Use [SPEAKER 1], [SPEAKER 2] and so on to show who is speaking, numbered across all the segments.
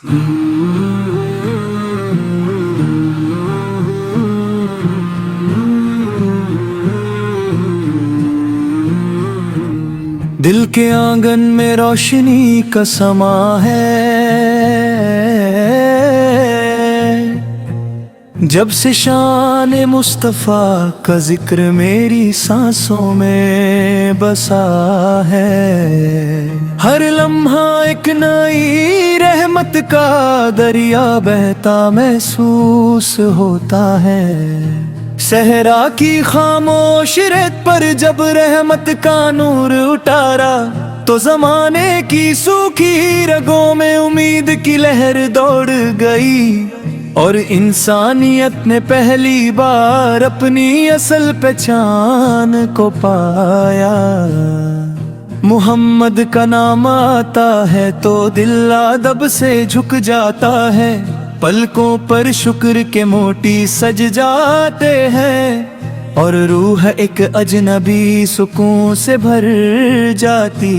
[SPEAKER 1] دل کے آنگن میں روشنی کا سما ہے، جب سے شان مصطفیٰ کا ذکر میری سانسوں میں بسا ہے۔ ہر لمحہ ایک نئی رحمت کا دریا بہتا محسوس ہوتا ہے۔ صحرا کی خاموش ریت پر جب رحمت کا نور اتارا تو زمانے کی سوکھی رگوں میں امید کی لہر دوڑ گئی، اور انسانیت نے پہلی بار اپنی اصل پہچان کو پایا۔ محمد کا نام آتا ہے تو دل ادب سے جھک جاتا ہے، پلکوں پر شکر کے موتی سج جاتے ہیں، اور روح ایک اجنبی سکون سے بھر جاتی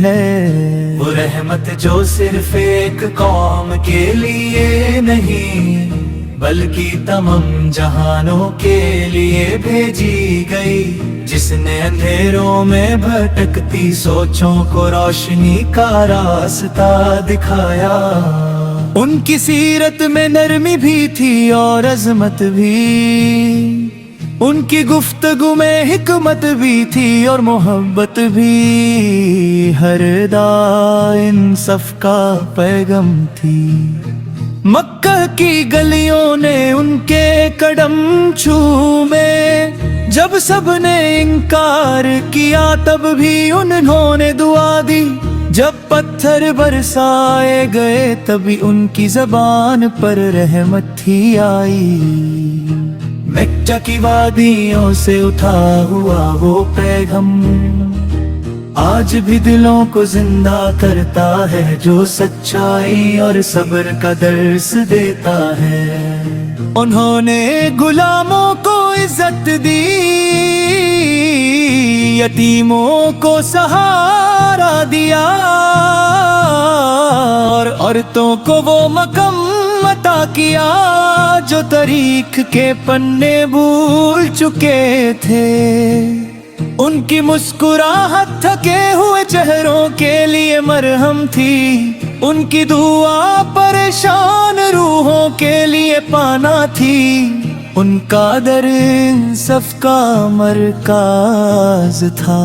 [SPEAKER 1] ہے۔ وہ رحمت جو صرف ایک قوم کے لیے نہیں بلکہ تمام جہانوں کے لیے بھیجی گئی، جس نے اندھیروں میں بھٹکتی سوچوں کو روشنی کا راستہ دکھایا۔ ان کی سیرت میں نرمی بھی تھی اور عظمت بھی، ان کی گفتگو میں حکمت بھی تھی اور محبت بھی، ہر انصاف کا پیغام تھی۔ مکہ کی گلیوں نے ان کے قدم چومے، جب سب نے انکار کیا تب بھی انہوں نے دعا دی، جب پتھر برسائے گئے تبھی ان کی زبان پر رحمت ہی آئی۔ مکہ کی وادیوں سے اٹھا ہوا وہ پیغام آج بھی دلوں کو زندہ کرتا ہے، جو سچائی اور صبر کا درس دیتا ہے۔ انہوں نے غلاموں کو عزت دی، یتیموں کو سہارا دیا، اور عورتوں کو وہ مقام عطا کیا جو تاریخ کے پنے بھول چکے تھے۔ ان کی مسکراہٹ تھکے ہوئے چہروں کے لیے مرہم تھی، ان کی دعا پریشان روحوں کے لیے پانا تھی، ان کا در انصاف کا مرکز تھا۔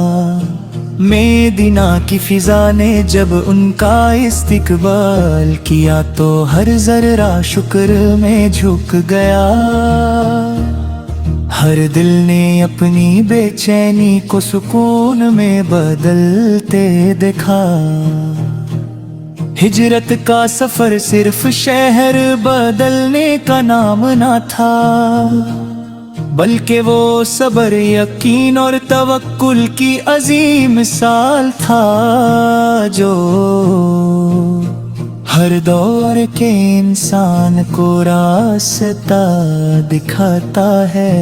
[SPEAKER 1] مدینہ کی فضا نے جب ان کا استقبال کیا تو ہر ذرہ شکر میں جھک گیا، ہر دل نے اپنی بے چینی کو سکون میں بدلتے دیکھا۔ ہجرت کا سفر صرف شہر بدلنے کا نام نہ تھا، بلکہ وہ صبر، یقین اور توکل کی عظیم مثال تھا، جو ہر دور کے انسان کو راستہ دکھاتا ہے۔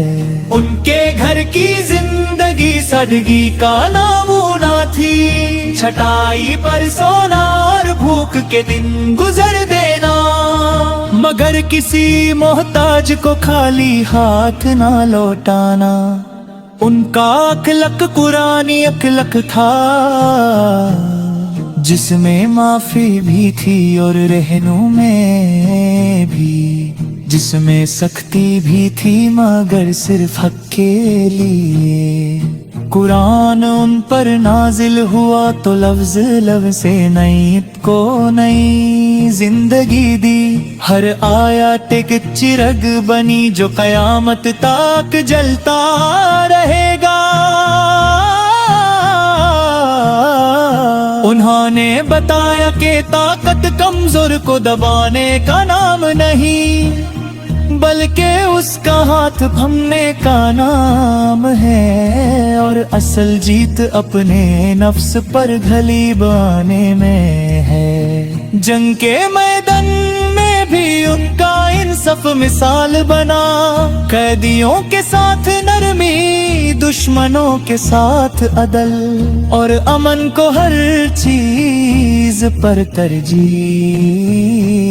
[SPEAKER 1] ان کے گھر کی زندگی سادگی کا نمونہ تھی، چھٹائی پر سونا اور بھوک کے دن گزر دینا، مگر کسی محتاج کو خالی ہاتھ نہ لوٹانا۔ ان کا اخلاق قرآنی اخلاق تھا، جس میں معافی بھی تھی اور رہنمائی بھی، جس میں سختی بھی تھی مگر صرف حق کے لیے۔ قرآن ان پر نازل ہوا تو لفظ لفظ سے نئی کو نئی زندگی دی، ہر آیت ایک چراغ بنی جو قیامت تک جلتا رہے گا۔ انہوں نے بتایا کہ طاقت کمزور کو دبانے کا نام نہیں، بلکہ اس کا ہاتھ تھمنے کا نام ہے، اور اصل جیت اپنے نفس پر غالبانے میں ہے۔ جنگ کے میدان میں بھی ان کا انصاف مثال بنا، قیدیوں کے ساتھ نرمی، دشمنوں کے ساتھ عدل، اور امن کو ہر چیز پر ترجیح